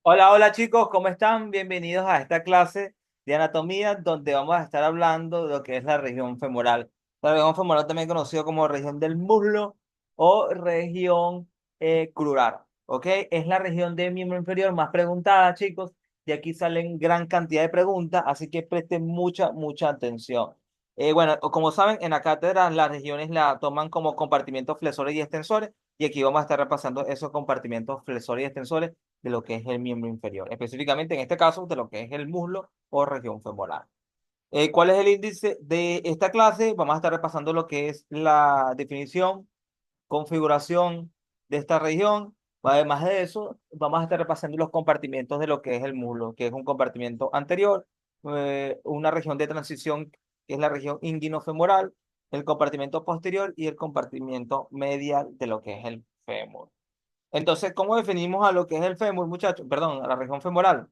Hola, hola chicos, ¿cómo están? Bienvenidos a esta clase de anatomía donde vamos a estar hablando de lo que es la región femoral. La región femoral también conocida como región del muslo o región crural, ¿ok? Es la región del miembro inferior más preguntada, chicos, y aquí salen gran cantidad de preguntas, así que presten mucha atención. Bueno, como saben, en la cátedra las regiones la toman como compartimentos flexores y extensores, y aquí vamos a estar repasando esos compartimentos flexores y extensores de lo que es el miembro inferior, específicamente en este caso de lo que es el muslo o región femoral. ¿Cuál es el índice de esta clase? Vamos a estar repasando lo que es la definición, configuración de esta región. Además de eso, vamos a estar repasando los compartimentos de lo que es el muslo, que es un compartimento anterior, una región de transición, que es la región inguinofemoral, el compartimento posterior y el compartimento medial de lo que es el fémur. Entonces, ¿cómo definimos a lo que es el fémur, muchachos? Perdón, a la región femoral,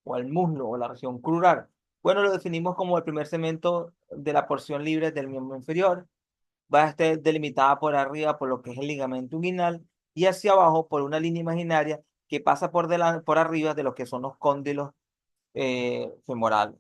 o al muslo, o la región crural. Bueno, lo definimos como el primer segmento de la porción libre del miembro inferior. Va a estar delimitada por arriba por lo que es el ligamento inguinal y hacia abajo por una línea imaginaria que pasa por arriba de lo que son los cóndilos femorales.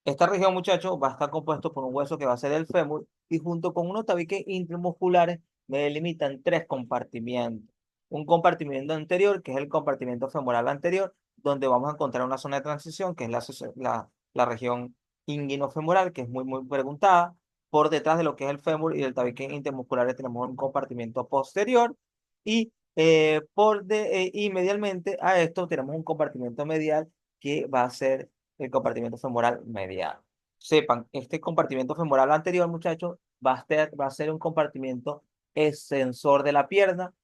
Esta región, muchachos, va a estar compuesto por un hueso que va a ser el fémur y junto con unos tabiques intramusculares me delimitan tres compartimientos. Un compartimiento anterior, que es el compartimento femoral anterior, donde vamos a encontrar una zona de transición, que es la región inguinofemoral, que es muy preguntada. Por detrás de lo que es el fémur y el tabique intermusculares tenemos un compartimento posterior y medialmente a esto tenemos un compartimento medial que va a ser el compartimento femoral medial. Sepan, este compartimento femoral anterior, muchachos, va a ser un compartimento extensor de la pierna,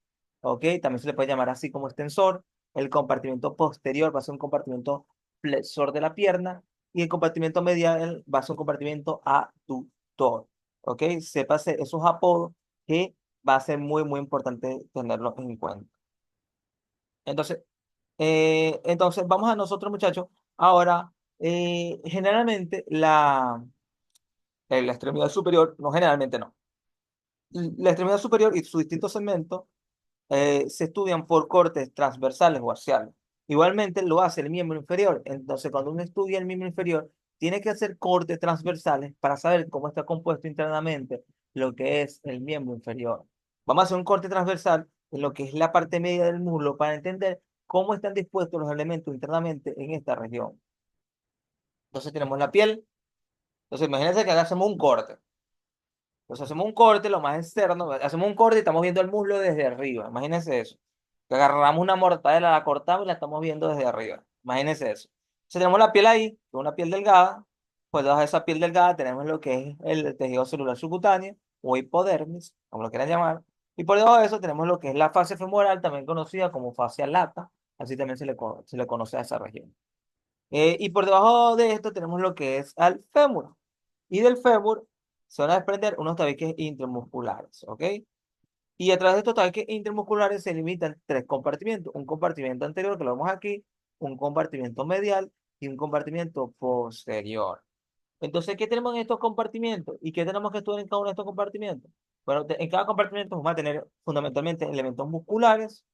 ¿ok? También se le puede llamar así como extensor. El compartimento posterior va a ser un compartimento flexor de la pierna y el compartimento medial va a ser un compartimento aductor, ¿ok? Sépase esos apodos que va a ser muy importante tenerlos en cuenta. Entonces, entonces, vamos a nosotros, muchachos. Ahora, generalmente la extremidad superior, no generalmente no. La extremidad superior y sus distintos segmentos se estudian por cortes transversales o axiales. Igualmente lo hace el miembro inferior. Entonces, cuando uno estudia el miembro inferior, tiene que hacer cortes transversales para saber cómo está compuesto internamente lo que es el miembro inferior. Vamos a hacer un corte transversal en lo que es la parte media del muslo para entender cómo están dispuestos los elementos internamente en esta región. Entonces tenemos la piel. Entonces imagínense que acá hacemos un corte. Entonces hacemos un corte, lo más externo, hacemos un corte y estamos viendo el muslo desde arriba. Imagínense eso. Que agarramos una mortadela, la cortamos y la estamos viendo desde arriba. Imagínense eso. Si tenemos la piel ahí, que es una piel delgada, pues debajo de esa piel delgada tenemos lo que es el tejido celular subcutáneo o hipodermis, como lo quieran llamar. Y por debajo de eso tenemos lo que es la fase femoral, también conocida como fascia lata. Así también se le conoce a esa región. Y por debajo de esto tenemos lo que es al fémur. Y del fémur se van a desprender unos tabiques intramusculares, ¿ok? Y a través de estos tabiques intramusculares se limitan tres compartimientos. Un compartimiento anterior, que lo vemos aquí, un compartimiento medial y un compartimiento posterior. Entonces, ¿qué tenemos en estos compartimientos? ¿Y qué tenemos que estudiar en cada uno de estos compartimientos? Bueno, en cada compartimento vamos a tener fundamentalmente elementos musculares,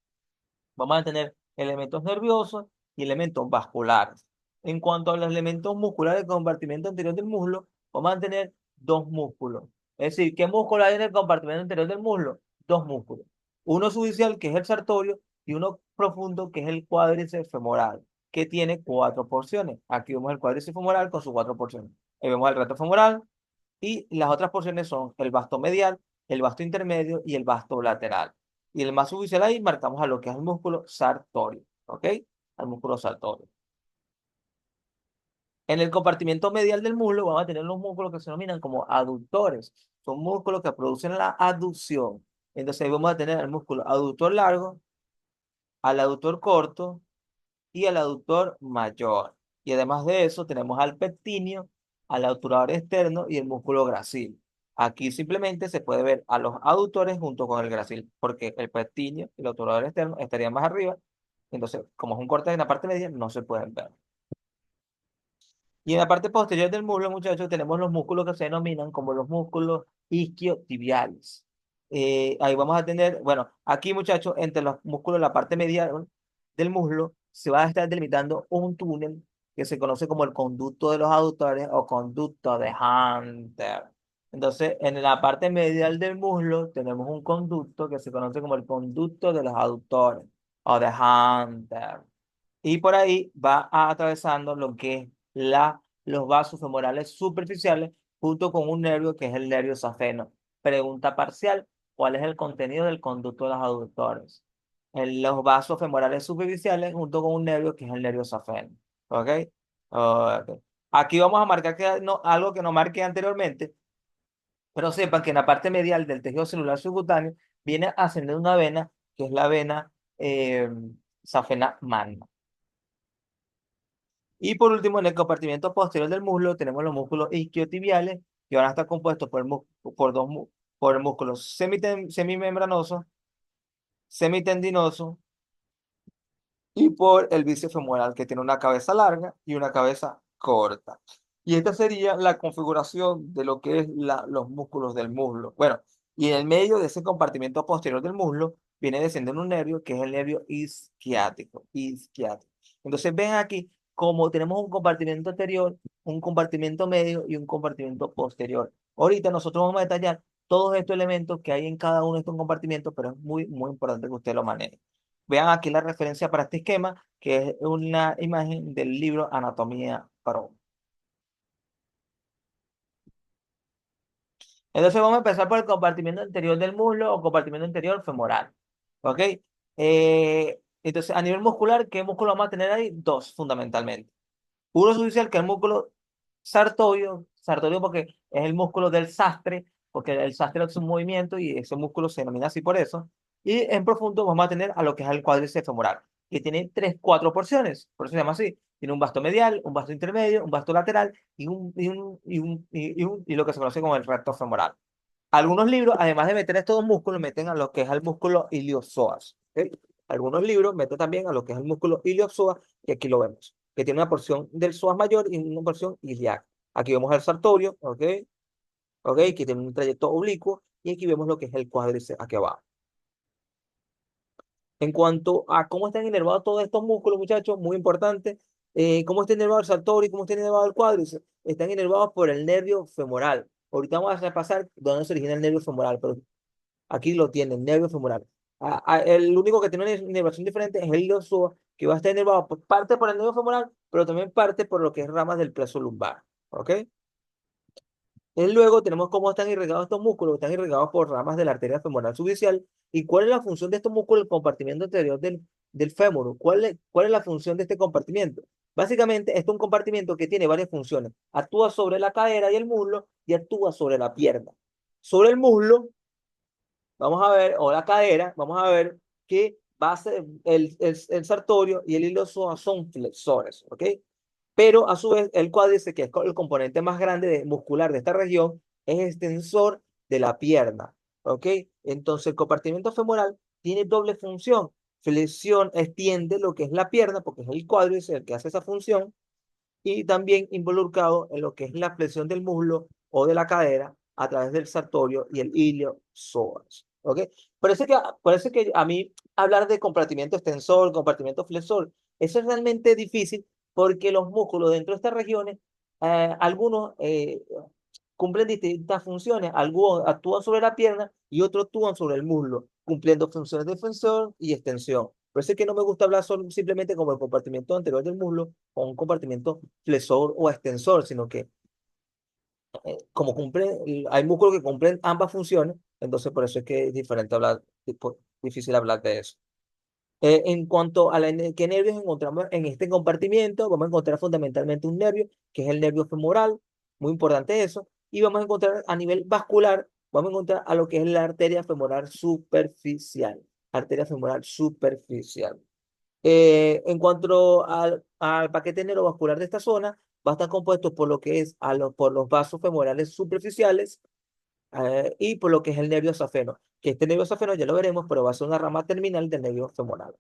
vamos a tener elementos nerviosos y elementos vasculares. En cuanto a los elementos musculares del compartimento anterior del muslo, vamos a tener dos músculos. Es decir, ¿qué músculo hay en el compartimento anterior del muslo? Dos músculos. Uno superficial, que es el sartorio, y uno profundo, que es el cuádriceps femoral, que tiene cuatro porciones. Aquí vemos el cuádriceps femoral con sus cuatro porciones. Ahí vemos el recto femoral y las otras porciones son el vasto medial, el vasto intermedio y el vasto lateral. Y el más superficial ahí marcamos a lo que es el músculo sartorio, ¿ok? Al músculo sartorio. En el compartimento medial del muslo vamos a tener los músculos que se denominan como aductores. Son músculos que producen la aducción. Entonces ahí vamos a tener el músculo aductor largo, al aductor corto y al aductor mayor. Y además de eso tenemos al pectíneo, al obturador externo y el músculo gracil. Aquí simplemente se puede ver a los aductores junto con el gracil, porque el pectíneo y el obturador externo estarían más arriba. Entonces, como es un corte en la parte media, no se pueden ver. Y en la parte posterior del muslo, muchachos, tenemos los músculos que se denominan como los músculos isquiotibiales. Ahí vamos a tener, bueno, aquí, muchachos, entre los músculos de la parte media del muslo, se va a estar delimitando un túnel que se conoce como el conducto de los aductores o conducto de Hunter. Entonces, en la parte medial del muslo tenemos un conducto que se conoce como el conducto de los aductores o de Hunter. Y por ahí va atravesando lo que es los vasos femorales superficiales junto con un nervio que es el nervio safeno. Pregunta parcial, ¿cuál es el contenido del conducto de los aductores? En los vasos femorales superficiales junto con un nervio que es el nervio safeno. ¿Ok? Ok. Aquí vamos a marcar algo que no marqué anteriormente, pero sepan que en la parte medial del tejido celular subcutáneo viene ascendiendo una vena, que es la vena eh, safena magna. Y por último, en el compartimento posterior del muslo tenemos los músculos isquiotibiales, que van a estar compuestos por por el músculo semimembranoso, semitendinoso y por el bíceps femoral, que tiene una cabeza larga y una cabeza corta. Y esta sería la configuración de lo que es los músculos del muslo. Bueno, y en el medio de ese compartimento posterior del muslo viene descendiendo un nervio que es el nervio isquiático. Isquiático. Entonces ven aquí como tenemos un compartimento anterior, un compartimento medio y un compartimento posterior. Ahorita nosotros vamos a detallar todos estos elementos que hay en cada uno de estos compartimentos, pero es muy, muy importante que usted lo maneje. Vean aquí la referencia para este esquema, que es una imagen del libro Anatomía Pro. Entonces vamos a empezar por el compartimento anterior del muslo o compartimento anterior femoral. ¿Ok? Entonces, a nivel muscular, ¿qué músculo vamos a tener ahí? Dos, fundamentalmente. Uno superficial, que es el músculo sartorio, sartorio porque es el músculo del sastre, porque el sastre es un movimiento y ese músculo se denomina así por eso. Y en profundo vamos a tener a lo que es el cuádriceps femoral, que tiene cuatro porciones, por eso se llama así. Tiene un vasto medial, un vasto intermedio, un vasto lateral y lo que se conoce como el recto femoral. Algunos libros, además de meter estos dos músculos, meten a lo que es el músculo iliopsoas. ¿Ok? Algunos libros meten también a lo que es el músculo iliopsoas, y aquí lo vemos, que tiene una porción del psoas mayor y una porción iliaca. Aquí vemos el sartorio, ¿ok? ¿Ok? Que tiene un trayecto oblicuo, y aquí vemos lo que es el cuádriceps aquí abajo. En cuanto a cómo están inervados todos estos músculos, muchachos, muy importante, cómo está inervado el sartorio y cómo está inervado el cuádriceps, están inervados por el nervio femoral. Ahorita vamos a repasar dónde se origina el nervio femoral, pero aquí lo tienen, nervio femoral. El único que tiene una inervación diferente es el iliopsoas, que va a estar inervado parte por el nervio femoral, pero también parte por lo que es ramas del plexo lumbar. ¿Ok? Y luego tenemos cómo están irrigados estos músculos, están irrigados por ramas de la arteria femoral subficial. ¿Y cuál es la función de estos músculos en el compartimento anterior del fémur? ¿Cuál es la función de este compartimento? Básicamente, este es un compartimento que tiene varias funciones. Actúa sobre la cadera y el muslo y actúa sobre la pierna. Sobre el muslo, vamos a ver, o la cadera, vamos a ver que va a ser el sartorio y el iliopsoas son flexores, ¿ok? Pero a su vez el cuádriceps, que es el componente más grande muscular de esta región, es extensor de la pierna, ¿ok? Entonces el compartimento femoral tiene doble función. Flexión extiende lo que es la pierna, porque es el cuádriceps el que hace esa función, y también involucrado en lo que es la flexión del muslo o de la cadera a través del sartorio y el iliopsoas. ¿Ok? Parece que a mí hablar de compartimiento extensor, compartimiento flexor, eso es realmente difícil porque los músculos dentro de estas regiones, algunos cumplen distintas funciones. Algunos actúan sobre la pierna y otros actúan sobre el muslo, cumpliendo funciones de flexión y extensión. Por eso es que no me gusta hablar simplemente como el compartimiento anterior del muslo o un compartimento flexor o extensor, sino que como hay músculos que cumplen ambas funciones, entonces por eso es que es diferente hablar, difícil hablar de eso. En cuanto a qué nervios encontramos en este compartimiento, vamos a encontrar fundamentalmente un nervio, que es el nervio femoral, muy importante eso, y vamos a encontrar a nivel vascular, vamos a encontrar a lo que es la arteria femoral superficial, arteria femoral superficial. En cuanto al paquete neurovascular de esta zona, va a estar compuesto por lo que es por los vasos femorales superficiales y por lo que es el nervio safeno, que este nervio safeno ya lo veremos, pero va a ser una rama terminal del nervio femoral.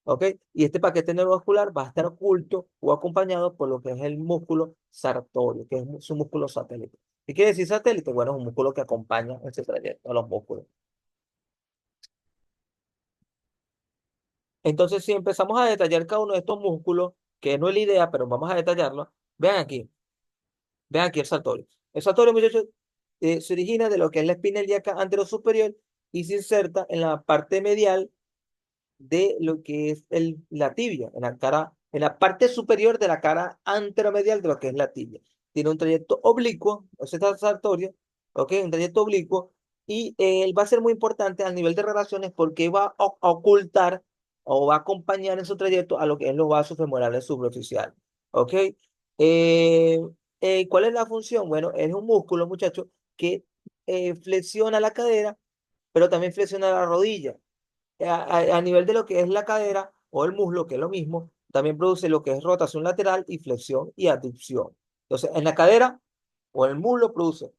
¿Ok? Y este paquete neurovascular va a estar oculto o acompañado por lo que es el músculo sartorio, que es su músculo satélite. ¿Qué quiere decir satélite? Bueno, es un músculo que acompaña ese trayecto a los músculos. Entonces, si empezamos a detallar cada uno de estos músculos, que no es la idea, pero vamos a detallarlo, vean aquí el saltorio. El saltorio, muchachos, se origina de lo que es la espina ilíaca anterosuperior y se inserta en la parte medial de lo que es la tibia, en la cara, en la parte superior de la cara anteromedial de lo que es la tibia. Tiene un trayecto oblicuo, ese es el saltorio, ¿ok? Un trayecto oblicuo, y él va a ser muy importante al nivel de relaciones porque va a ocultar o va a acompañar en su trayecto a lo que es los vasos femorales superficiales, ¿ok? Eh, ¿Cuál es la función? Bueno, es un músculo, muchachos, que flexiona la cadera, pero también flexiona la rodilla a nivel de lo que es la cadera o el muslo, que es lo mismo, también produce lo que es rotación lateral y flexión y abducción. Entonces, en la cadera o en el muslo produce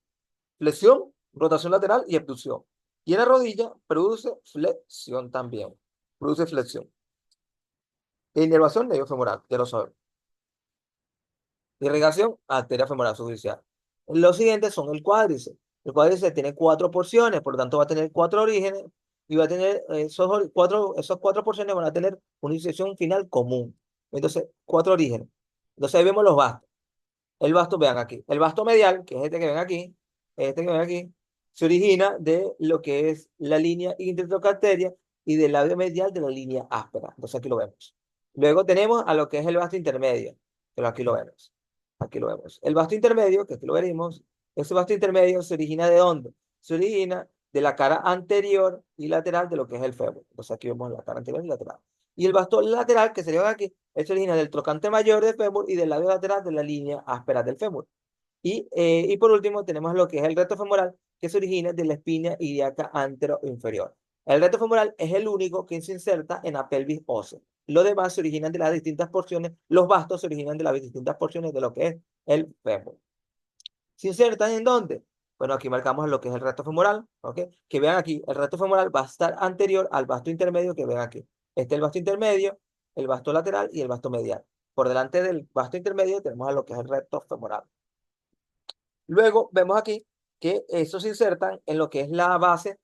flexión, rotación lateral y abducción. Y en la rodilla produce flexión también. Produce flexión. Inervación nervio femoral, ya lo sabemos. Irrigación, arteria femoral superficial. Los siguientes son el cuádriceps. El cuádriceps tiene cuatro porciones, por lo tanto va a tener cuatro orígenes y va a tener esos cuatro porciones van a tener una inserción final común. Entonces, cuatro orígenes. Entonces ahí vemos los vastos. El vasto, vean aquí. El vasto medial, que es este que ven aquí, este que ven aquí, se origina de lo que es la línea intertrochanteria y del labio medial de la línea áspera. Entonces aquí lo vemos. Luego tenemos a lo que es el vasto intermedio, pero aquí lo vemos. Aquí lo vemos. El vasto intermedio, que aquí lo veremos, ese vasto intermedio se origina ¿de dónde? Se origina de la cara anterior y lateral de lo que es el fémur. Entonces aquí vemos la cara anterior y lateral. Y el bastón lateral, que sería aquí, es origina del trocante mayor del fémur y del labio lateral de la línea áspera del fémur. Y por último tenemos lo que es el recto femoral, que se origina de la espina ilíaca antero-inferior. El recto femoral es el único que se inserta en la pelvis ósea. Los demás se originan de las distintas porciones, los vastos se originan de las distintas porciones de lo que es el fémur. ¿Se insertan en dónde? Bueno, aquí marcamos lo que es el recto femoral, ¿ok? Que vean aquí, el recto femoral va a estar anterior al vasto intermedio que ven aquí. Este es el vasto intermedio, el vasto lateral y el vasto medial. Por delante del vasto intermedio tenemos a lo que es el recto femoral. Luego vemos aquí que esos se insertan en lo que es la base,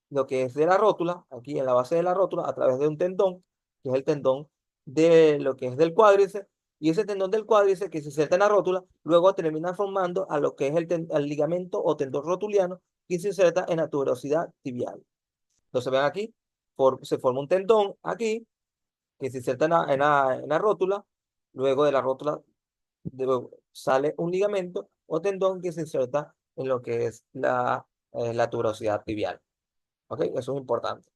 lo que es de la rótula, aquí en la base de la rótula, a través de un tendón, que es el tendón de lo que es del cuádriceps, y ese tendón del cuádriceps que se inserta en la rótula, luego termina formando a lo que es el ligamento o tendón rotuliano, que se inserta en la tuberosidad tibial. Entonces vean aquí, se forma un tendón aquí, que se inserta en la rótula, luego de la rótula sale un ligamento o tendón que se inserta en lo que es la tuberosidad tibial. ¿Ok? Eso es importante.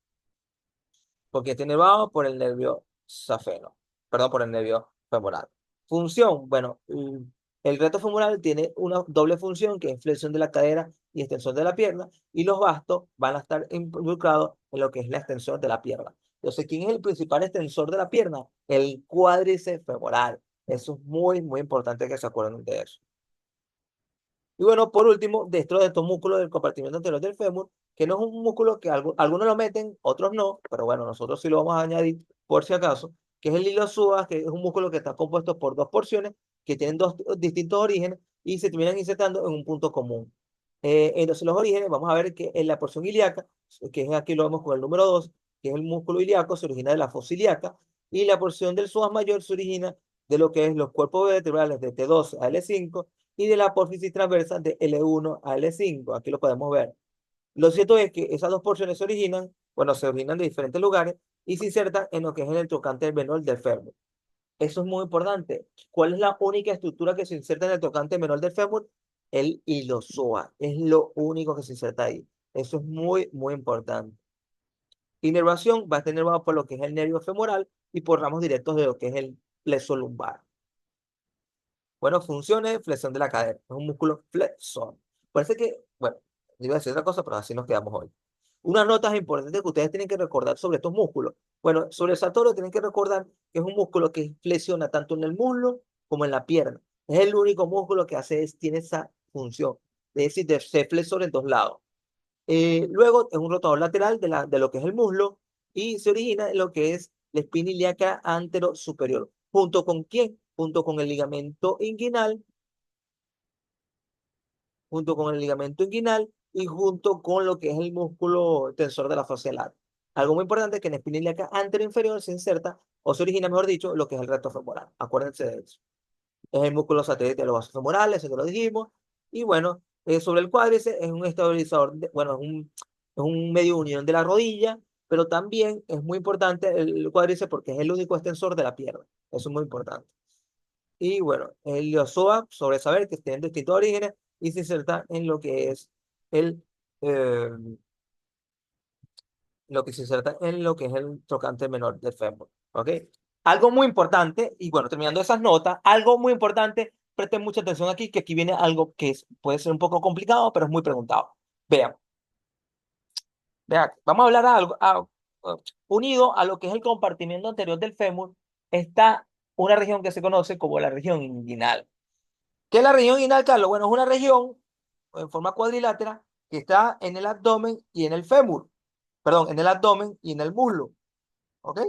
Porque está inervado por el nervio safeno, perdón, por el nervio femoral. Función, bueno, el reto femoral tiene una doble función que es flexión de la cadera y extensión de la pierna, y los bastos van a estar involucrados en lo que es la extensión de la pierna. Entonces, ¿quién es el principal extensor de la pierna? El cuádriceps femoral. Eso es muy, muy importante que se acuerden de eso. Y bueno, por último, dentro de estos músculos del compartimento anterior del fémur, que no es un músculo que algunos lo meten, otros no, pero bueno, nosotros sí lo vamos a añadir por si acaso, que es el iliopsoas, que es un músculo que está compuesto por dos porciones que tienen dos distintos orígenes y se terminan insertando en un punto común. Entonces los orígenes, vamos a ver que en la porción ilíaca, que es aquí lo vemos con el número 2, que es el músculo ilíaco, se origina de la fosa ilíaca, y la porción del psoas mayor se origina de lo que es los cuerpos vertebrales de T2 a L5 y de la apófisis transversa de L1 a L5. Aquí lo podemos ver. Lo cierto es que esas dos porciones se originan, bueno, se originan de diferentes lugares y se insertan en lo que es en el trocante menor del fémur. Eso es muy importante. ¿Cuál es la única estructura que se inserta en el trocante menor del fémur? El iliopsoas. Es lo único que se inserta ahí. Eso es muy, muy importante. Inervación va a estar inervado por lo que es el nervio femoral y por ramos directos de lo que es el plexo lumbar. Bueno, funciones, flexión de la cadera. Es un músculo flexor. Parece que, bueno, yo iba a decir otra cosa, pero así nos quedamos hoy. Unas notas importantes que ustedes tienen que recordar sobre estos músculos. Bueno, sobre el sartorio tienen que recordar que es un músculo que flexiona tanto en el muslo como en la pierna. Es el único músculo que tiene esa función. Es decir, de ser flexor en dos lados. Luego es un rotador lateral de lo que es el muslo y se origina en lo que es la espina ilíaca antero superior. ¿Junto con quién? Junto con el ligamento inguinal, junto con el ligamento inguinal y junto con lo que es el músculo tensor de la fascia lata. Algo muy importante es que en la espina ilíaca anterior-inferior se inserta, o se origina, mejor dicho, lo que es el recto femoral. Acuérdense de eso. Es el músculo satélite de los vasos femorales, eso que lo dijimos. Y bueno, sobre el cuádriceps es un estabilizador, bueno, es un medio de unión de la rodilla, pero también es muy importante el cuádriceps porque es el único extensor de la pierna. Eso es muy importante. Y bueno, el iliopsoas, sobre saber que tienen distintos orígenes y se inserta en el, eh, lo que se inserta en lo que es el trocante menor del fémur. ¿Ok? Algo muy importante, y bueno, terminando esas notas, algo muy importante, presten mucha atención aquí, que aquí viene algo que puede ser un poco complicado, pero es muy preguntado. Vean, vean, vamos a hablar de algo, unido a lo que es el compartimiento anterior del fémur, está una región que se conoce como la región inguinal. ¿Qué es la región inguinal, Carlos? Bueno, es una región en forma cuadrilátera que está en el abdomen y en el fémur, perdón, en el abdomen y en el muslo. ¿Ok?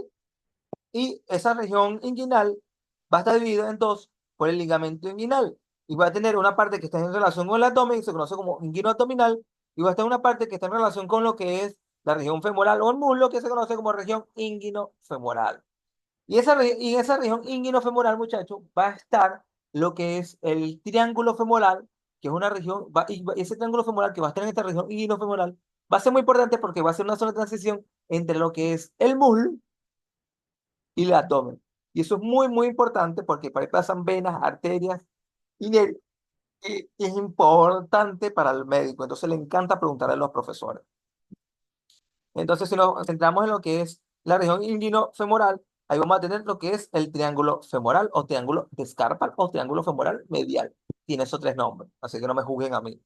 Y esa región inguinal va a estar dividida en dos por el ligamento inguinal. Y va a tener una parte que está en relación con el abdomen, y se conoce como inguino abdominal, y va a estar una parte que está en relación con lo que es la región femoral o el muslo, que se conoce como región inguino-femoral. Y en esa región inguino-femoral, muchachos, va a estar lo que es el triángulo femoral, que es una región, y ese triángulo femoral que va a estar en esta región inguino-femoral va a ser muy importante porque va a ser una zona de transición entre lo que es el muslo y el abdomen. Y eso es muy, muy importante porque por ahí pasan venas, arterias y es importante para el médico. Entonces le encanta preguntarle a los profesores. Entonces, si nos centramos en lo que es la región inguinofemoral, ahí vamos a tener lo que es el triángulo femoral o triángulo de Scarpa o triángulo femoral medial. Tiene esos tres nombres, así que no me juzguen a mí.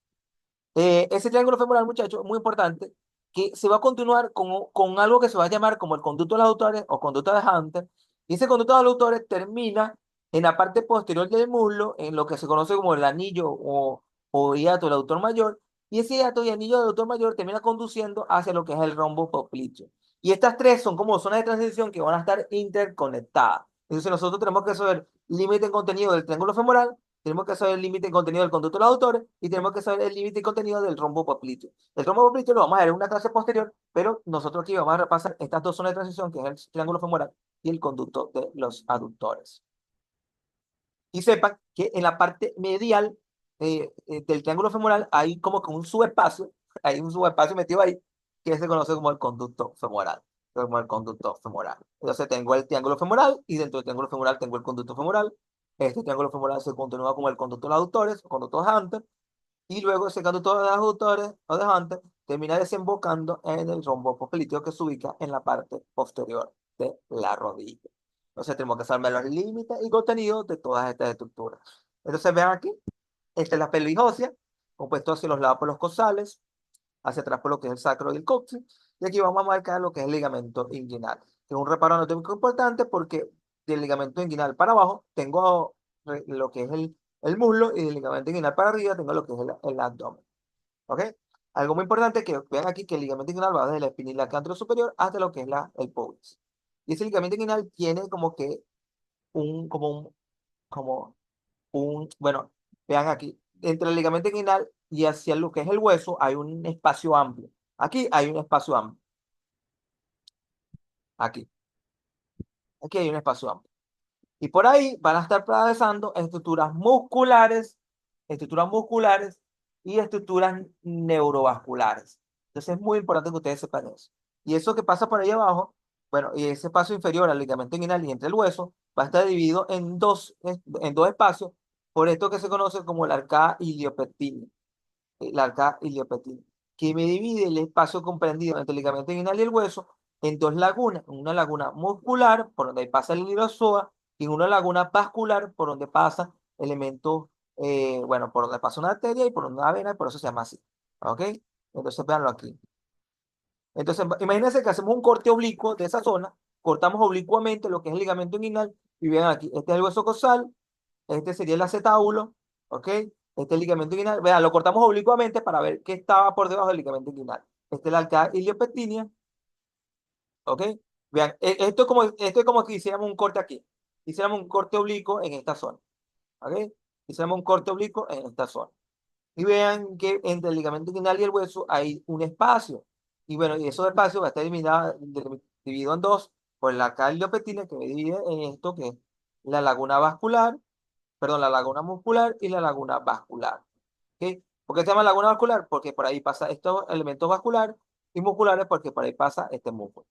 Ese triángulo femoral, muchachos, es muy importante, que se va a continuar con algo que se va a llamar como el conducto de los aductores o conducto de Hunter. Y ese conducto de los aductores termina en la parte posterior del muslo, en lo que se conoce como el anillo o hiato del aductor mayor. Y ese hiato y anillo del aductor mayor termina conduciendo hacia lo que es el rombo popliteo. Y estas tres son como zonas de transición que van a estar interconectadas. Entonces nosotros tenemos que saber límite en contenido del triángulo femoral, tenemos que saber el límite en contenido del conducto de los autores y tenemos que saber el límite en contenido del rombo popliteo. El rombo popliteo lo vamos a ver en una clase posterior, pero nosotros aquí vamos a repasar estas dos zonas de transición, que es el triángulo femoral y el conducto de los aductores. Y sepan que en la parte medial del triángulo femoral hay como que un subespacio, hay un subespacio metido ahí, que se conoce como el conducto femoral. Como el conducto femoral. Entonces tengo el triángulo femoral y dentro del triángulo femoral tengo el conducto femoral. Este triángulo femoral se continúa como el conducto de los aductores, o conducto de Hunter, y luego ese conducto de los aductores o de Hunter termina desembocando en el rombo popliteo que se ubica en la parte posterior de la rodilla. Entonces tenemos que saber los límites y contenidos de todas estas estructuras. Entonces vean aquí, esta es la pelvis ósea, compuesto hacia los lados por los cosales, hacia atrás por lo que es el sacro y el coxis, y aquí vamos a marcar lo que es el ligamento inguinal, que es un reparo anatómico importante porque del ligamento inguinal para abajo tengo lo que es el muslo y del ligamento inguinal para arriba tengo lo que es el abdomen. ¿Ok? Algo muy importante es que vean aquí que el ligamento inguinal va desde la espinilla anterior superior hasta lo que es el pubis. Y ese ligamento inguinal tiene como que un, como un, como bueno, vean aquí, entre el ligamento inguinal y hacia lo que es el hueso hay un espacio amplio. Aquí hay un espacio amplio. Aquí. Aquí hay un espacio amplio. Y por ahí van a estar atravesando estructuras musculares y estructuras neurovasculares. Entonces es muy importante que ustedes sepan eso. Y eso que pasa por ahí abajo, bueno, y ese espacio inferior al ligamento inguinal y entre el hueso, va a estar dividido en dos espacios, por esto que se conoce como la arcada iliopectina. La arcada iliopectina, que me divide el espacio comprendido entre el ligamento inguinal y el hueso en dos lagunas, una laguna muscular por donde pasa el iliopsoas y una laguna vascular por donde pasa elementos, bueno, por donde pasa una arteria y por una vena, y por eso se llama así. ¿Ok? Entonces véanlo aquí. Entonces imagínense que hacemos un corte oblicuo de esa zona, cortamos oblicuamente lo que es el ligamento inguinal y vean aquí, este es el hueso cosal, este sería el acetábulo, ¿ok? Este es el ligamento inguinal. Vean, lo cortamos oblicuamente para ver qué estaba por debajo del ligamento inguinal. Este es la arcada iliopectinia, ¿ok? Vean, esto es como que hiciéramos un corte aquí. Hiciéramos un corte oblicuo en esta zona, ¿ok? Hiciéramos un corte oblicuo en esta zona. Y vean que entre el ligamento inguinal y el hueso hay un espacio. Y bueno, y esos espacios va a estar dividido en dos por la cardiopetina que me divide en esto que es la laguna vascular, perdón, la laguna muscular y la laguna vascular. ¿Ok? ¿Por qué se llama laguna vascular? Porque por ahí pasa estos elementos vasculares y musculares porque por ahí pasa este músculo.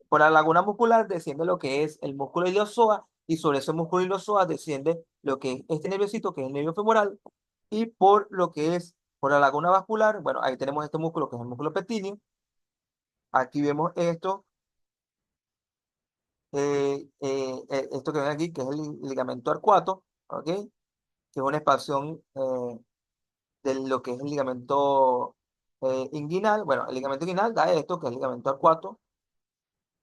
Por la laguna muscular desciende lo que es el músculo iliozoa y sobre ese músculo iliozoa desciende lo que es este nerviosito que es el nervio femoral y por lo que es por la laguna vascular, bueno, ahí tenemos este músculo que es el músculo pequeño. Aquí vemos esto, esto que ven aquí, que es el ligamento arcuato, ¿ok? Que es una expansión de lo que es el ligamento inguinal. Bueno, el ligamento inguinal da esto, que es el ligamento arcuato,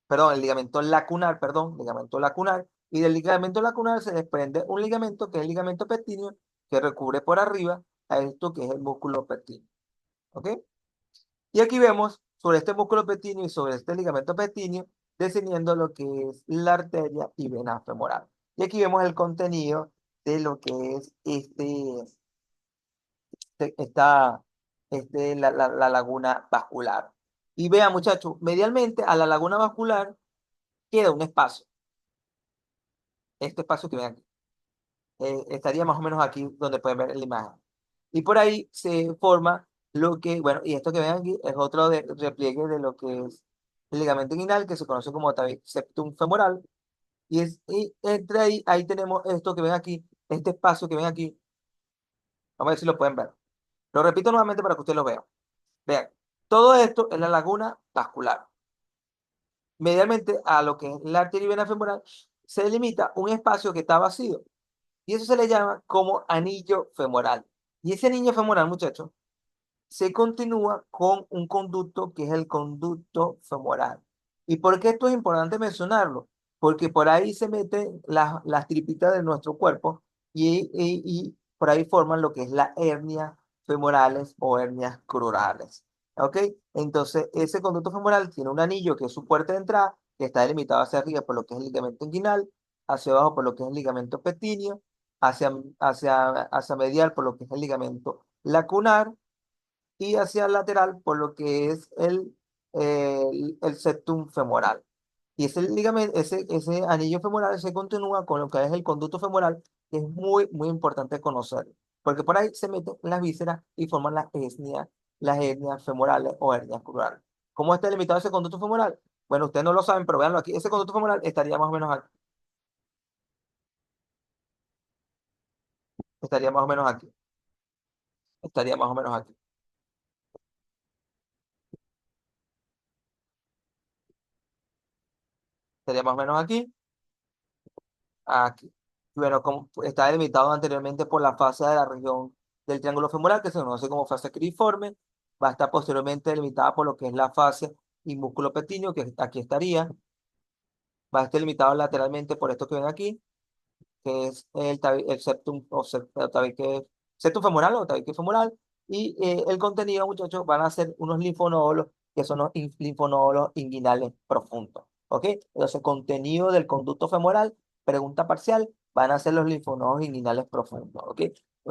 perdón, el ligamento lacunar, perdón, ligamento lacunar. Y del ligamento lacunar se desprende un ligamento que es el ligamento pectíneo, que recubre por arriba a esto que es el músculo pectíneo, ¿ok? Y aquí vemos sobre este músculo pectíneo y sobre este ligamento pectíneo descendiendo lo que es la arteria y vena femoral. Y aquí vemos el contenido de lo que es esta, la laguna vascular. Y vean, muchachos, medialmente a la laguna vascular queda un espacio. Este espacio que ven aquí. Estaría más o menos aquí donde pueden ver la imagen. Y por ahí se forma lo que, bueno, y esto que ven aquí es otro repliegue de lo que es el ligamento inguinal, que se conoce como también septum femoral. Y entre ahí tenemos esto que ven aquí, este espacio que ven aquí. Vamos a ver si lo pueden ver. Lo repito nuevamente para que ustedes lo vean. Vean, todo esto es la laguna vascular. Medialmente a lo que es la arteria y vena femoral se delimita un espacio que está vacío. Y eso se le llama como anillo femoral. Y ese anillo femoral, muchachos, se continúa con un conducto que es el conducto femoral. ¿Y por qué esto es importante mencionarlo? Porque por ahí se meten las tripitas de nuestro cuerpo y por ahí forman lo que es la hernia femorales o hernias crurales. ¿Ok? Entonces, ese conducto femoral tiene un anillo que es su puerta de entrada, que está delimitado hacia arriba por lo que es el ligamento inguinal, hacia abajo por lo que es el ligamento pectíneo, hacia medial por lo que es el ligamento lacunar y hacia el lateral por lo que es el septum femoral. Y ese ligamento, ese anillo femoral se continúa con lo que es el conducto femoral, que es muy, muy importante conocerlo, porque por ahí se meten las vísceras y forman las hernias femorales o hernias crurales. ¿Cómo está limitado ese conducto femoral? Bueno, ustedes no lo saben, pero véanlo aquí. Ese conducto femoral estaría más o menos aquí. Estaría más o menos aquí. Estaría más o menos aquí. Estaría más o menos aquí. Aquí. Bueno, como está delimitado anteriormente por la fascia de la región del triángulo femoral, que se conoce como fascia criforme, va a estar posteriormente delimitada por lo que es la fascia y músculo pequeño, que aquí estaría, va a estar limitado lateralmente por esto que ven aquí, que es el septum, septum femoral o tabique femoral, y el contenido, muchachos, van a ser unos linfonodos, que son los linfonodos inguinales profundos, ¿ok? Entonces, el contenido del conducto femoral, pregunta parcial, van a ser los linfonodos inguinales profundos, ¿ok?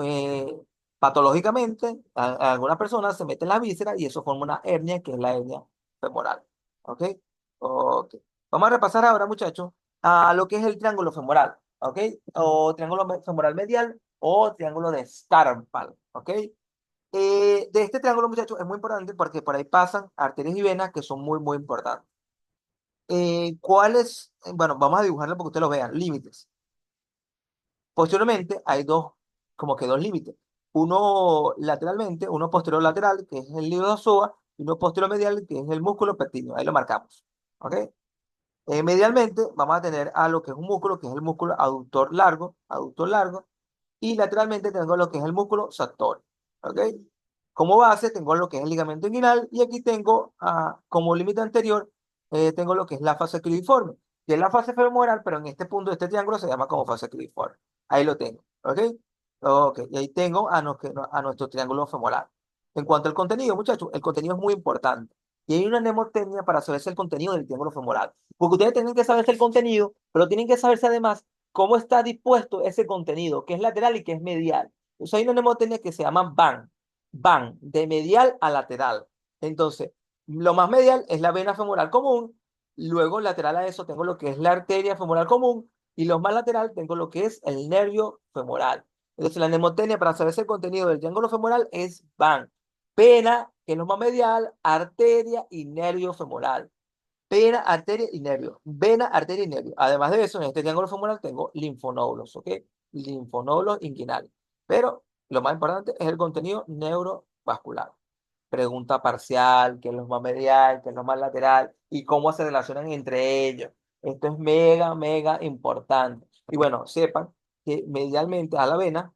Eh, Patológicamente, a algunas personas se meten la víscera y eso forma una hernia, que es la hernia femoral, ¿ok? Ok. Vamos a repasar ahora, muchachos, a lo que es el triángulo femoral. ¿Ok? O triángulo femoral medial o triángulo de Starpal, ¿ok? De este triángulo, muchachos, es muy importante porque por ahí pasan arterias y venas que son muy, muy importantes. ¿Cuáles? Bueno, vamos a dibujarlo porque ustedes lo vean. Límites. Posteriormente hay dos, como que dos límites. Uno lateralmente, uno posterior lateral, que es el iliopsoas, y uno posterior medial, que es el músculo pectíneo. Ahí lo marcamos. ¿Ok? Medialmente vamos a tener a lo que es un músculo, que es el músculo aductor largo, y lateralmente tengo lo que es el músculo sartor. ¿Ok? Como base tengo lo que es el ligamento inguinal y aquí tengo como límite anterior, tengo lo que es la fase cribriforme, que es la fase femoral, pero en este punto de este triángulo se llama como fase cribriforme. Ahí lo tengo. ¿Ok? Ok, y ahí tengo a nuestro triángulo femoral. En cuanto al contenido, muchachos, el contenido es muy importante. Y hay una mnemotecnia para saberse el contenido del triángulo femoral. Porque ustedes tienen que saberse el contenido, pero tienen que saberse además cómo está dispuesto ese contenido, que es lateral y que es medial. Entonces hay una mnemotecnia que se llama van, de medial a lateral. Entonces, Lo más medial es la vena femoral común, luego lateral a eso tengo lo que es la arteria femoral común y lo más lateral tengo lo que es el nervio femoral. Entonces la mnemotecnia para saber el contenido del triángulo femoral es VAN. Vena, que es lo más medial, arteria y nervio femoral. Vena, arteria y nervio. Vena, arteria y nervio. Además de eso, en este triángulo femoral tengo linfonódulos, ¿ok? Linfonódulos inguinales. Pero lo más importante es el contenido neurovascular. Pregunta parcial, qué es lo más medial, qué es lo más lateral y cómo se relacionan entre ellos. Esto es mega, mega importante. Y bueno, sepan que medialmente a la vena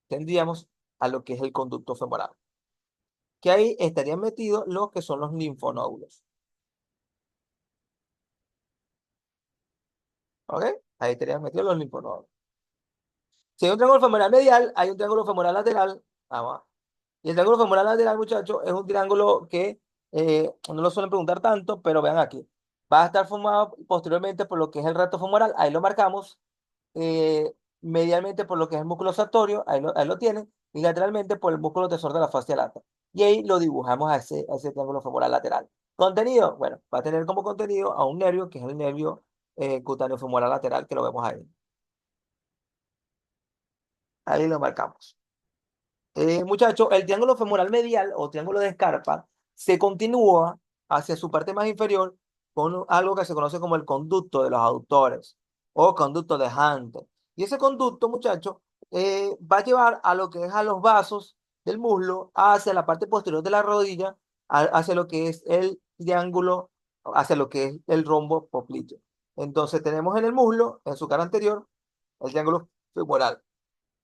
tendríamos a lo que es el conducto femoral, que ahí estarían metidos los que son los linfonódulos. ¿Ok? Ahí estarían metidos los linfonódulos. Si hay un triángulo femoral medial, hay un triángulo femoral lateral. Vamos. Y el triángulo femoral lateral, muchachos, es un triángulo que no lo suelen preguntar tanto, pero vean aquí. Va a estar formado posteriormente por lo que es el recto femoral, ahí lo marcamos. Medialmente por lo que es el músculo sartorio, ahí lo tienen. Y lateralmente por el músculo tesor de la fascia lata. Y ahí lo dibujamos a ese triángulo femoral lateral. Contenido, bueno, va a tener como contenido a un nervio, que es el nervio cutáneo femoral lateral, que lo vemos ahí. Ahí lo marcamos. Muchachos, el triángulo femoral medial o triángulo de Scarpa se continúa hacia su parte más inferior con algo que se conoce como el conducto de los aductores o conducto de Hunter. Y ese conducto, muchachos, va a llevar a lo que es a los vasos del muslo hacia la parte posterior de la rodilla, hacia lo que es el triángulo, hacia lo que es el rombo popliteo. Entonces tenemos en el muslo, en su cara anterior, el triángulo femoral.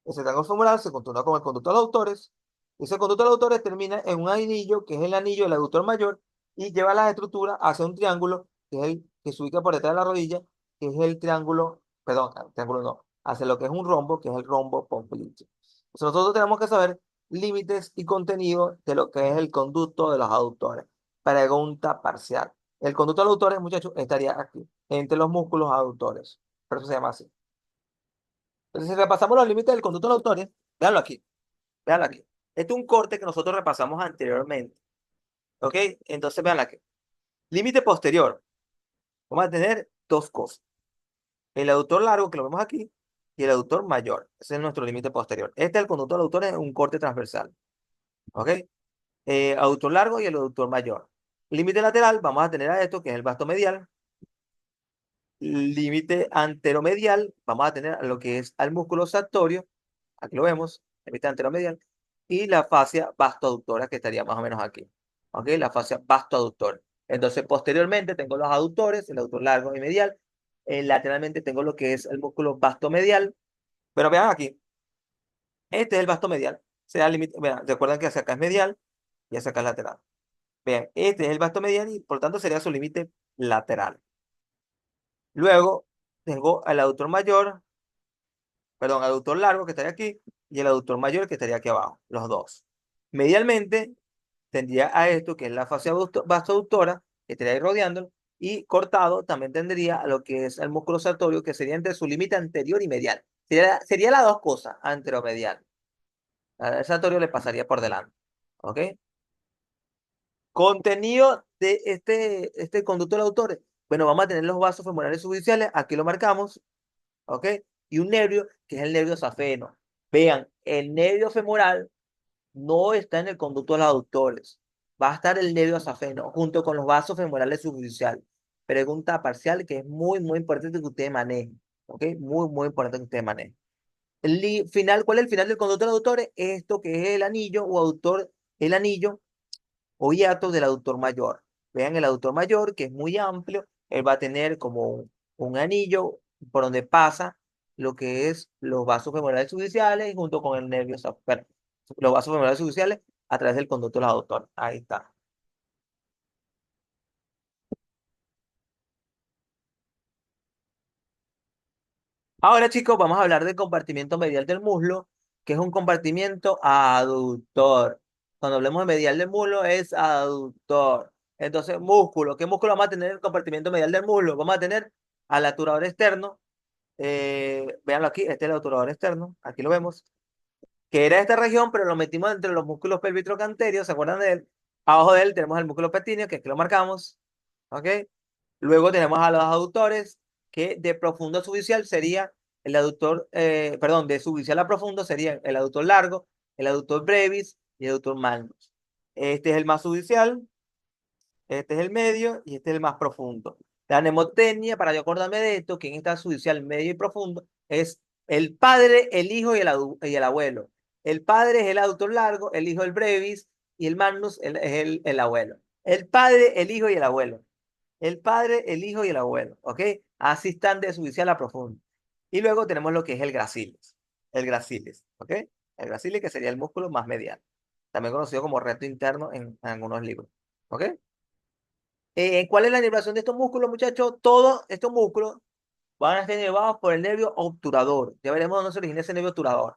Ese triángulo femoral se continúa con el conducto de los aductores. Ese conducto de los aductores termina en un anillo, que es el anillo del aductor mayor, y lleva las estructuras hacia un triángulo, que es el que se ubica por detrás de la rodilla, que es el triángulo, perdón, triángulo no, hacia lo que es un rombo, que es el rombo popliteo. Entonces, nosotros tenemos que saber límites y contenido de lo que es el conducto de los aductores. Pregunta parcial. El conducto de los aductores, muchachos, estaría aquí, entre los músculos aductores. Por eso se llama así. Entonces, si repasamos los límites del conducto de los autores, véanlo aquí, véanlo aquí. Este es un corte que nosotros repasamos anteriormente, ¿ok? Entonces, véanlo aquí. Límite posterior. Vamos a tener dos cosas. El aductor largo, que lo vemos aquí, y el aductor mayor. Ese es nuestro límite posterior. Este es el conducto del aductor, es un corte transversal, ¿ok? Aductor largo y el aductor mayor. Límite lateral, vamos a tener a esto, que es el vasto medial. Límite anteromedial, vamos a tener a lo que es al músculo sartorio. Aquí lo vemos, límite anteromedial, y la fascia vastoaductora que estaría más o menos aquí. ¿Ok? La fascia vastoaductora. Entonces, posteriormente tengo los aductores, el aductor largo y medial. Lateralmente tengo lo que es el músculo vastomedial. Pero vean aquí, este es el vastomedial. Se da límite, vean, recuerdan que hacia acá es medial y hacia acá es lateral. Vean, este es el vastomedial y por tanto sería su límite lateral. Luego tengo al aductor mayor, perdón, el aductor largo que estaría aquí y el aductor mayor que estaría aquí abajo, los dos. Medialmente tendría a esto que es la fascia vasoadductora, que estaría ahí rodeándolo, y cortado también tendría a lo que es el músculo sartorio, que sería entre su límite anterior y medial. Sería las dos cosas, anteromedial. Al sartorio le pasaría por delante. ¿Ok? Contenido de este conducto de autores. Bueno, vamos a tener los vasos femorales subficiales, aquí lo marcamos, ¿ok? Y un nervio, que es el nervio safeno. Vean, el nervio femoral no está en el conducto de los aductores. Va a estar el nervio safeno junto con los vasos femorales subficiales. Pregunta parcial que es muy, muy importante que ustedes manejen. ¿Ok? Muy, muy importante que ustedes manejen. Final, ¿cuál es el final del conducto de los aductores? Esto que es el anillo o aductor, el anillo o hiato del aductor mayor. Vean el aductor mayor, que es muy amplio, él va a tener como un anillo por donde pasa lo que es los vasos femorales subficiales junto con el nervio, los vasos femorales subficiales a través del conducto del aductor. Ahí está. Ahora, chicos, vamos a hablar del compartimiento medial del muslo, que es un compartimiento aductor. Cuando hablemos de medial del muslo, es aductor. Entonces, músculo. ¿Qué músculo vamos a tener en el compartimiento medial del muslo? Vamos a tener al obturador externo. Véanlo aquí, este es el obturador externo. Aquí lo vemos. Que era esta región, pero lo metimos entre los músculos pélvico-canterios. ¿Se acuerdan de él? Abajo de él tenemos el músculo pequeño, que aquí lo marcamos, ¿ok? Luego tenemos a los aductores, que de profundo a subficial sería el aductor, perdón, de subficial a profundo sería el aductor largo, el aductor brevis y el aductor magnus. Este es el más subficial, este es el medio y este es el más profundo. La mnemotecnia, para yo acordarme de esto, que en esta judicial medio y profundo, es el padre, el hijo y el abuelo. El padre es el autor largo, el hijo el brevis y el magnus es el abuelo. El padre, el hijo y el abuelo. El padre, el hijo y el abuelo, ¿ok? Así están de judicial a profundo. Y luego tenemos lo que es el gracilis. El gracilis, ¿ok? El gracilis que sería el músculo más medial. También conocido como reto interno en algunos libros, ¿ok? ¿Cuál es la inervación de estos músculos, muchachos? Todos estos músculos van a estar inervados por el nervio obturador. Ya veremos dónde se origina ese nervio obturador.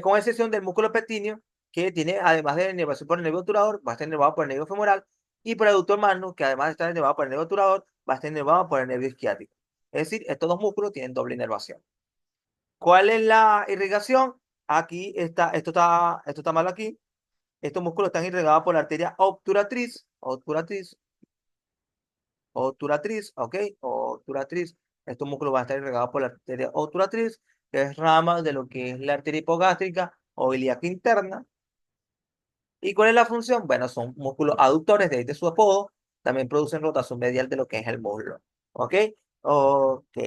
Con excepción del músculo pectíneo, que tiene, además de inervación por el nervio obturador, va a estar inervado por el nervio femoral, y por el aductor magnus, que además de estar inervado por el nervio obturador, va a estar inervado por el nervio isquiático. Es decir, estos dos músculos tienen doble inervación. ¿Cuál es la irrigación? Aquí está, esto está mal aquí. Estos músculos están irrigados por la arteria obturatriz, ¿ok? Obturatriz. Estos músculos van a estar irrigados por la arteria obturatriz, que es rama de lo que es la arteria hipogástrica o ilíaca interna. ¿Y cuál es la función? Bueno, son músculos aductores, de ahí de su apodo. También producen rotación medial de lo que es el muslo, ¿ok? Ok.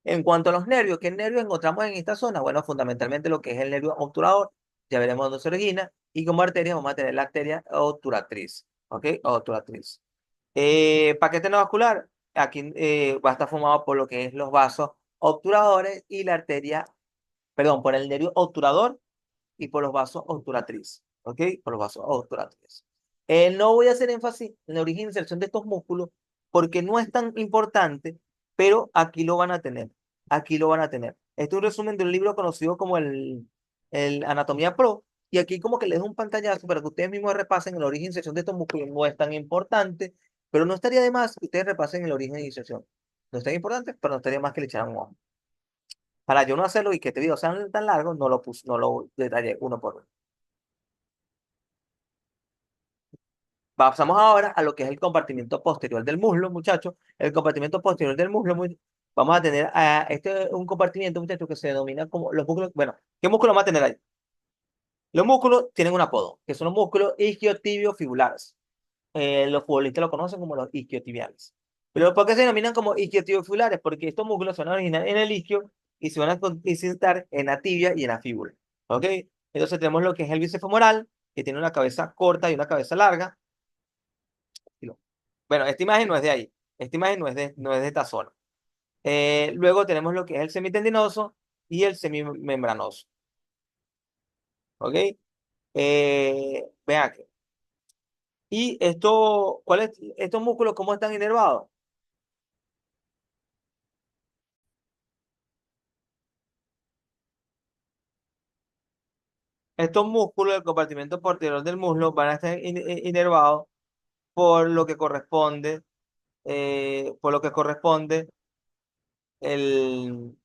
En cuanto a los nervios, ¿qué nervios encontramos en esta zona? Bueno, fundamentalmente lo que es el nervio obturador, ya veremos dónde se origina, y como arteria vamos a tener la arteria obturatriz, ¿ok? Obturatriz. Paquete no vascular, aquí va a estar formado por lo que es los vasos obturadores y la arteria, perdón, por el nervio obturador y por los vasos obturatriz, ¿ok? Por los vasos obturatriz. No voy a hacer énfasis en la origen e inserción de estos músculos porque no es tan importante, pero aquí lo van a tener, aquí lo van a tener. Este es un resumen de un libro conocido como el Anatomía Pro, y aquí como que les dejo un pantallazo para que ustedes mismos repasen el origen e inserción de estos músculos. No es tan importante, pero no estaría de más que ustedes repasen el origen e inserción. No es tan importante, pero no estaría más que le echaran un ojo. Para yo no hacerlo y que este video sea tan largo, no lo puse, no lo detallé uno por uno. Pasamos ahora a lo que es el compartimiento posterior del muslo, muchachos. El compartimiento posterior del muslo, vamos a tener un compartimiento, muchachos, que se denomina como los músculos. Bueno, ¿qué músculos vamos a tener ahí? Los músculos tienen un apodo, que son los músculos isquiotibiofibulares. Los futbolistas lo conocen como los isquiotibiales. Pero ¿por qué se denominan como isquiotibiofibulares? Porque estos músculos se van a originar en el isquio y se van a incitar en la tibia y en la fíbula. ¿Ok? Entonces tenemos lo que es el bíceps femoral, que tiene una cabeza corta y una cabeza larga. Bueno, esta imagen no es de ahí. Esta imagen no es de esta zona. Luego tenemos lo que es el semitendinoso y el semimembranoso. ¿Ok? Vean aquí. Y esto, estos músculos cómo están inervados? Estos músculos del compartimento posterior del muslo van a estar inervados por lo que corresponde, por lo que corresponde el,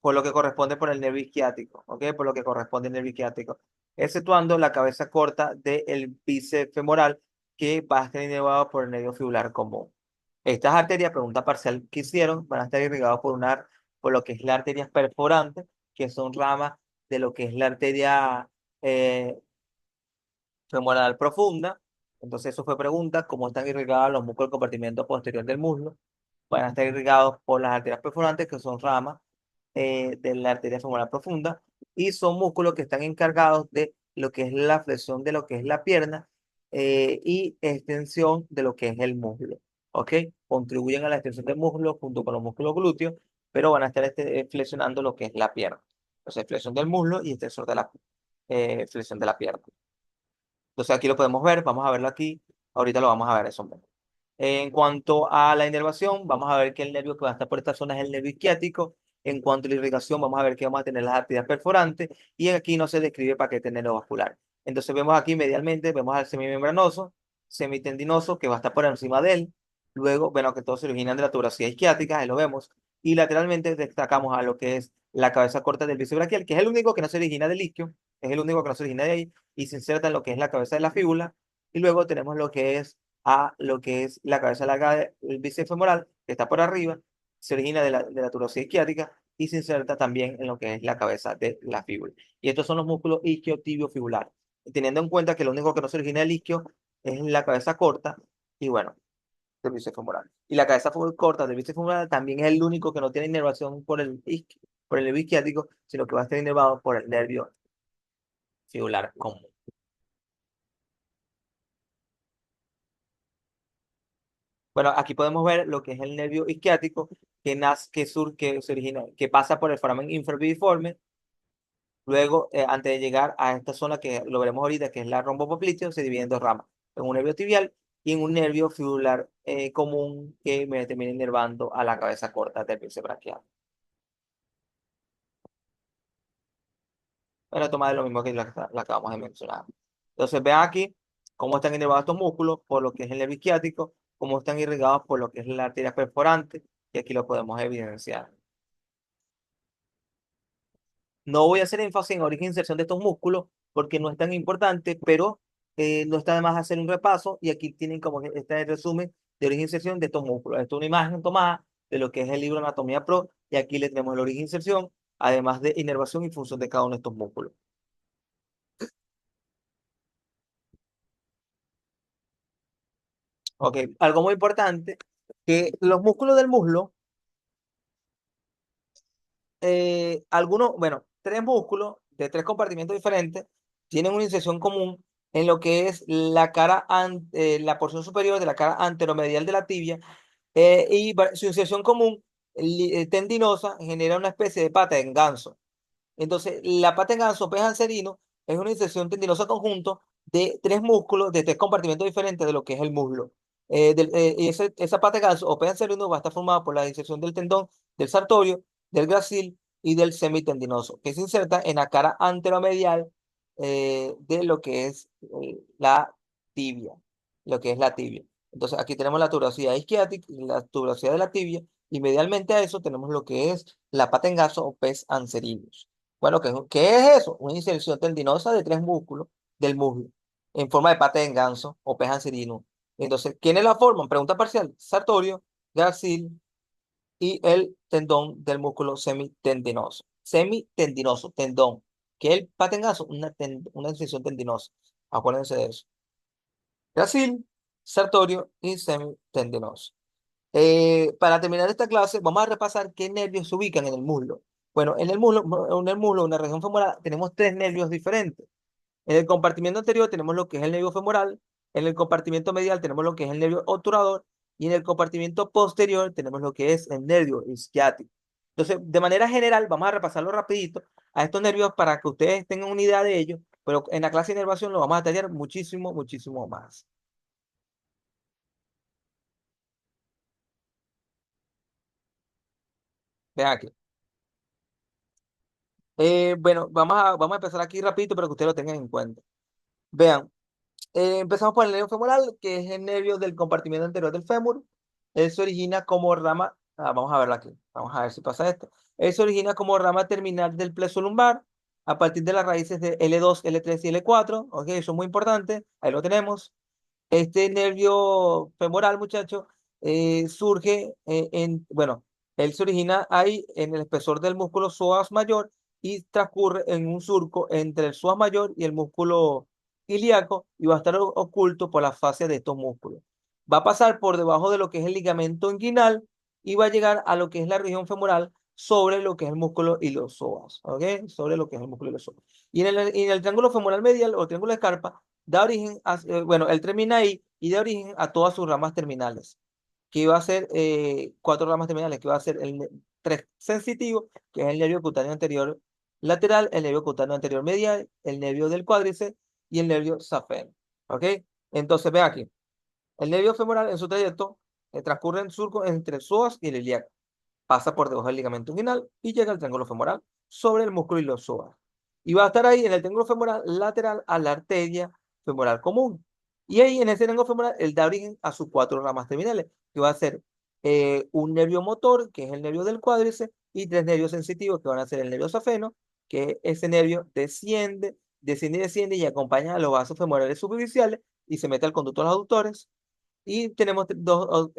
por lo que corresponde por el nervio isquiático, ¿ok? Por lo que corresponde el nervio isquiático, exceptuando la cabeza corta del bíceps femoral que va a estar inervado por el nervio fibular común. Estas arterias, pregunta parcial que hicieron, van a estar irrigadas por lo que es la arteria perforante, que son ramas de lo que es la arteria eh, femoral profunda. Entonces, eso fue pregunta, ¿cómo están irrigados los músculos del compartimento posterior del muslo? Van a estar irrigados por las arterias perforantes, que son ramas de la arteria femoral profunda, y son músculos que están encargados de lo que es la flexión de lo que es la pierna y extensión de lo que es el muslo. ¿Ok? Contribuyen a la extensión del muslo junto con los músculos glúteos, pero van a estar flexionando lo que es la pierna. Entonces, flexión del muslo y extensor de la flexión de la pierna. Entonces, aquí lo podemos ver, vamos a verlo aquí. Ahorita lo vamos a ver eso. En cuanto a la inervación, vamos a ver que el nervio que va a estar por esta zona es el nervio isquiático. En cuanto a la irrigación, vamos a ver que vamos a tener las arterias perforantes y aquí no se describe paquete nervovascular. Entonces vemos aquí medialmente, vemos al semimembranoso, semitendinoso que va a estar por encima de él. Luego, bueno, que todos se originan de la tuberosidad isquiática, ahí lo vemos. Y lateralmente destacamos a lo que es la cabeza corta del bíceps braquial, que es el único que no se origina del isquio, es el único que no se origina de ahí y se inserta en lo que es la cabeza de la fíbula y luego tenemos lo que es la cabeza larga del bíceps femoral, que está por arriba, se origina de la turosis isquiática y se inserta también en lo que es la cabeza de la fíbula. Y estos son los músculos isquiotibiofibulares. Teniendo en cuenta que lo único que no se origina del isquio es la cabeza corta y bueno, del bíceps femoral. Y la cabeza corta del bíceps femoral también es el único que no tiene inervación por el nervio isquiático, sino que va a estar inervado por el nervio fibular común. Bueno, aquí podemos ver lo que es el nervio isquiático que se origina, que pasa por el foramen infraviviforme. Luego, antes de llegar a esta zona que lo veremos ahorita, que es la rombopopliteo, se divide en dos ramas, en un nervio tibial y en un nervio fibular común que me termina inervando a la cabeza corta del bíceps braquial. Pero toma de lo mismo que la acabamos de mencionar. Entonces, vean aquí cómo están inervados estos músculos por lo que es el nervio isquiático, cómo están irrigados por lo que es la arteria perforante, y aquí lo podemos evidenciar. No voy a hacer énfasis en origen e inserción de estos músculos porque no es tan importante, pero no está de más hacer un repaso y aquí tienen como que este resumen de origen e inserción de estos músculos. Esto es una imagen tomada de lo que es el libro Anatomía Pro y aquí le tenemos el origen e inserción, además de inervación y función de cada uno de estos músculos. Ok, algo muy importante, que los músculos del muslo algunos, bueno, tres músculos de tres compartimentos diferentes tienen una inserción común en lo que es la porción superior de la cara anteromedial de la tibia su inserción común tendinosa genera una especie de pata en ganso. Entonces, la pata en ganso pez anserino es una inserción tendinosa conjunto de tres músculos de tres compartimentos diferentes de lo que es el muslo. Esa pata en ganso o pez anserino va a estar formada por la inserción del tendón del sartorio, del gracil y del semitendinoso, que se inserta en la cara anteromedial de lo que es la tibia, lo que es la tibia. Entonces, aquí tenemos la tuberosidad isquiática, la tuberosidad de la tibia, y medialmente a eso tenemos lo que es la pata en ganso o pez anserinus. Bueno, ¿qué es eso? Una inserción tendinosa de tres músculos del muslo en forma de pata de ganso o pez anserino. Entonces, ¿quiénes la forman? Pregunta parcial. Sartorio, gracil y el tendón del músculo semitendinoso. Semitendinoso, tendón. ¿Qué es el pata en ganso? Una inserción tendinosa. Acuérdense de eso. Gracil, sartorio y semitendinoso. Para terminar esta clase, vamos a repasar qué nervios se ubican en el muslo. Bueno, en la región femoral, tenemos tres nervios diferentes. En el compartimiento anterior tenemos lo que es el nervio femoral, en el compartimiento medial tenemos lo que es el nervio obturador y en el compartimiento posterior tenemos lo que es el nervio isquiático. Entonces, de manera general, vamos a repasarlo rapidito a estos nervios para que ustedes tengan una idea de ellos, pero en la clase de inervación lo vamos a detallar muchísimo, muchísimo más. Vean aquí. Bueno, vamos a empezar aquí rapidito para que ustedes lo tengan en cuenta. Vean, empezamos por el nervio femoral, que es el nervio del compartimiento anterior del fémur. Él se origina como rama, vamos a verlo aquí, vamos a ver si pasa esto. Él se origina como rama terminal del plexo lumbar a partir de las raíces de L2, L3 y L4. Ok, eso es muy importante, ahí lo tenemos. Este nervio femoral, muchacho, surge bueno, él se origina ahí en el espesor del músculo psoas mayor y transcurre en un surco entre el psoas mayor y el músculo ilíaco y va a estar oculto por la fascia de estos músculos. Va a pasar por debajo de lo que es el ligamento inguinal y va a llegar a lo que es la región femoral sobre lo que es el músculo iliosoas, ¿ok? Sobre lo que es el músculo iliosoas. Y en el triángulo femoral medial o triángulo de Scarpa da origen bueno, él termina ahí y da origen a todas sus ramas terminales, que iba a ser cuatro ramas terminales, que iba a ser tres sensitivo, que es el nervio cutáneo anterior lateral, el nervio cutáneo anterior medial, el nervio del cuádriceps y el nervio safeno. ¿Ok? Entonces, ve aquí, el nervio femoral en su trayecto transcurre en surco entre el psoas y el ilíaco, pasa por debajo del ligamento inguinal y llega al triángulo femoral sobre el músculo iliosoas. Y va a estar ahí en el triángulo femoral lateral a la arteria femoral común. Y ahí en ese triángulo femoral, él da origen a sus cuatro ramas terminales, que va a ser un nervio motor, que es el nervio del cuádriceps, y tres nervios sensitivos, que van a ser el nervio safeno, que ese nervio desciende y acompaña a los vasos femorales superficiales y se mete al conducto de los aductores. Y tenemos otros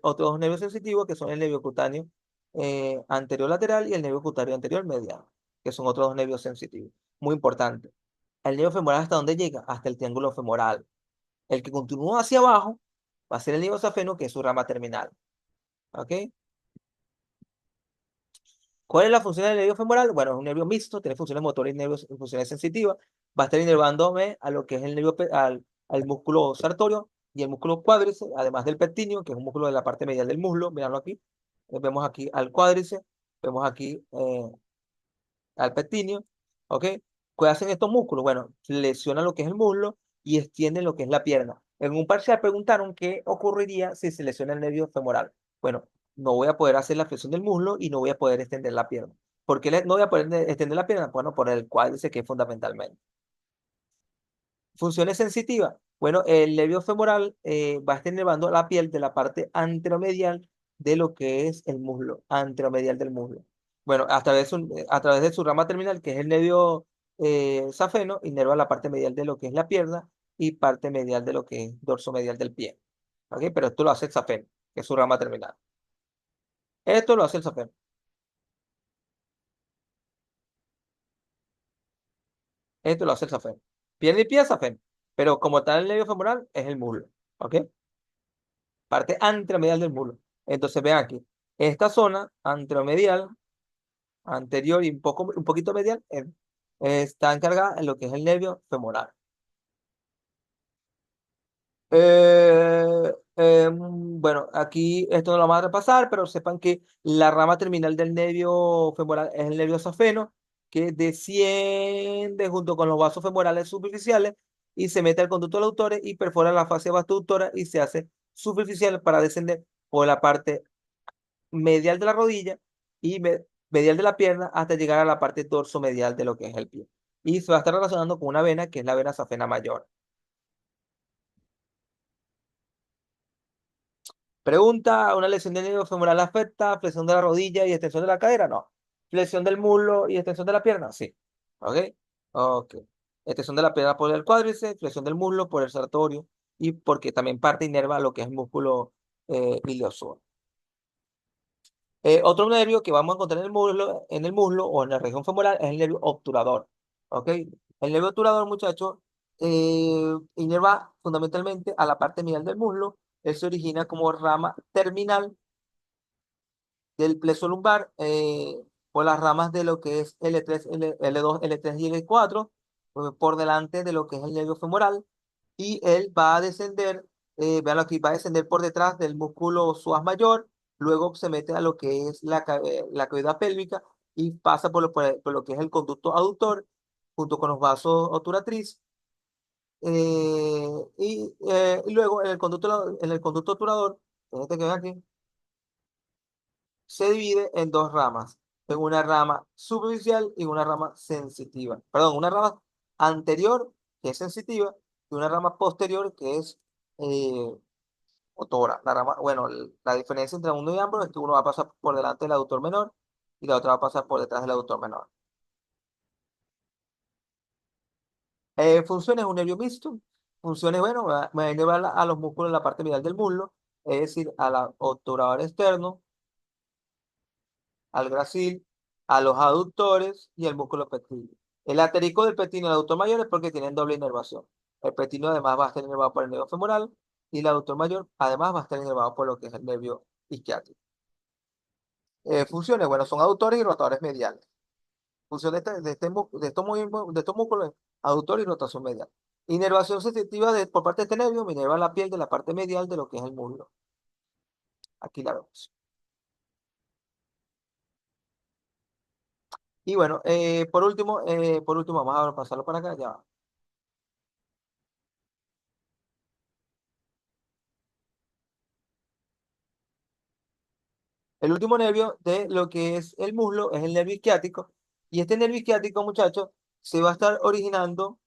dos nervios sensitivos que son el nervio cutáneo anterior lateral y el nervio cutáneo anterior mediano, que son otros dos nervios sensitivos. Muy importante. El nervio femoral, ¿hasta dónde llega? Hasta el triángulo femoral. El que continúa hacia abajo va a ser el nervio safeno, que es su rama terminal. ¿Ok? ¿Cuál es la función del nervio femoral? Bueno, es un nervio mixto, tiene funciones motoras y funciones sensitivas. Va a estar inervándome a lo que es el al músculo sartorio y el músculo cuádriceps, además del pectíneo, que es un músculo de la parte medial del muslo. Míralo aquí. Vemos aquí al cuádriceps, vemos aquí al pectíneo. ¿Ok? ¿Qué hacen estos músculos? Bueno, lesionan lo que es el muslo y extienden lo que es la pierna. En un parcial preguntaron qué ocurriría si se lesiona el nervio femoral. Bueno, no voy a poder hacer la flexión del muslo y no voy a poder extender la pierna. ¿Por qué no voy a poder extender la pierna? Bueno, por el cuádriceps, que es fundamentalmente. Funciones sensitivas. Bueno, el nervio femoral va a estar inervando la piel de la parte anteromedial de lo que es el muslo, anteromedial del muslo. Bueno, a través de su rama terminal, que es el nervio safeno, inerva la parte medial de lo que es la pierna y parte medial de lo que es dorso medial del pie. ¿Ok? Pero esto lo hace el safeno, que es su rama terminal. Esto lo hace el safeno. Esto lo hace el safeno. Pierna y pie, safeno. Pero como tal, el nervio femoral es el muslo. ¿Ok? Parte anteromedial del muslo. Entonces vean aquí, esta zona anteromedial, anterior y un poquito medial, está encargada en lo que es el nervio femoral. Bueno, aquí esto no lo vamos a repasar, pero sepan que la rama terminal del nervio femoral es el nervio safeno, que desciende junto con los vasos femorales superficiales y se mete al conducto de los autores y perfora la fascia vastoductora y se hace superficial para descender por la parte medial de la rodilla y medial de la pierna hasta llegar a la parte dorso-medial de lo que es el pie. Y se va a estar relacionando con una vena que es la vena safena mayor. Pregunta, ¿una lesión del nervio femoral afecta flexión de la rodilla y extensión de la cadera? No. ¿Flexión del muslo y extensión de la pierna? Sí. ¿Ok? Ok. Extensión de la pierna por el cuádriceps, flexión del muslo por el sartorio y porque también parte inerva lo que es el músculo ilioso. Otro nervio que vamos a encontrar en el muslo o en la región femoral es el nervio obturador. ¿Ok? El nervio obturador, muchachos, inerva fundamentalmente a la parte medial del muslo. Él se origina como rama terminal del plexo lumbar por las ramas de lo que es L3, L2, L3 y L4 por delante de lo que es el nervio femoral y él va a descender, véanlo aquí, va a descender por detrás del músculo psoas mayor, luego se mete a lo que es la cavidad pélvica y pasa por lo que es el conducto aductor junto con los vasos obturatriz y luego en el conducto obturador, este que ven aquí, se divide en dos ramas, en una rama superficial y una rama sensitiva. Perdón, una rama anterior que es sensitiva y una rama posterior que es eh, motora. Bueno, la diferencia entre uno y ambos es que uno va a pasar por delante del aductor menor y la otra va a pasar por detrás del aductor menor. Funciones, un nervio mixto. Funciones, bueno, me va a llevar a los músculos de la parte medial del muslo, es decir, al obturador externo, al gracil, a los aductores y al músculo pectíneo. El aterico del pectíneo y el aductor mayor es porque tienen doble inervación. El pectíneo además va a estar inervado por el nervio femoral y el aductor mayor además va a estar inervado por lo que es el nervio isquiático. Funciones, bueno, son aductores y rotadores mediales. Función de estos músculos es aductor y rotación medial. Inervación sensitiva por parte de este nervio, me inerva la piel de la parte medial de lo que es el muslo. Aquí la vemos. Y bueno, por último, vamos a pasarlo para acá, ya va. El último nervio de lo que es el muslo es el nervio isquiático. Y este nervio isquiático, muchachos, se va a estar originando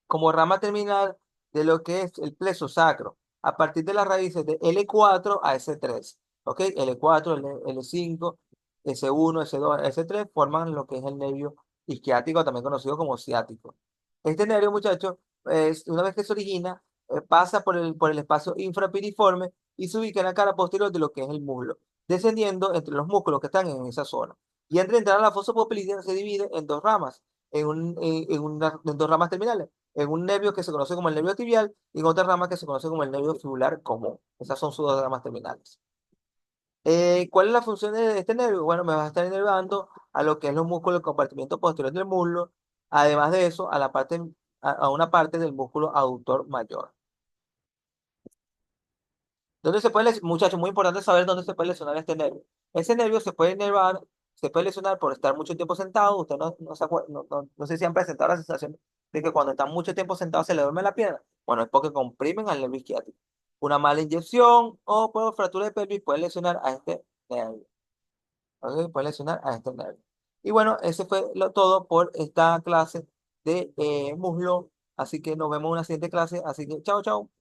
como rama terminal de lo que es el plexo sacro, a partir de las raíces de L4 a S3. ¿Ok? L4, L5, S1, S2, S3 forman lo que es el nervio isquiático, también conocido como ciático. Este nervio, muchachos, una vez que se origina, pasa por el espacio infrapiriforme y se ubica en la cara posterior de lo que es el muslo, descendiendo entre los músculos que están en esa zona. Y antes de entrar a la fosa poplitea se divide en dos ramas, en dos ramas terminales, en un nervio que se conoce como el nervio tibial y en otra rama que se conoce como el nervio fibular común. Esas son sus dos ramas terminales. ¿Cuál es la función de este nervio? Bueno, me va a estar inervando a lo que es los músculos del compartimiento posterior del muslo, además de eso, a una parte del músculo aductor mayor. ¿Dónde se puede lesionar? Muchachos, muy importante saber dónde se puede lesionar este nervio. Ese nervio se puede inervar, se puede lesionar por estar mucho tiempo sentado. Usted no sé si han presentado la sensación de que cuando están mucho tiempo sentados se le duerme la pierna. Bueno, es porque comprimen al nervio isquiático. Una mala inyección o por fractura de pelvis puede lesionar a este nervio. ¿Ok? Puede lesionar a este nervio. Y bueno, ese fue todo por esta clase de muslo. Así que nos vemos en una siguiente clase. Así que chao, chao.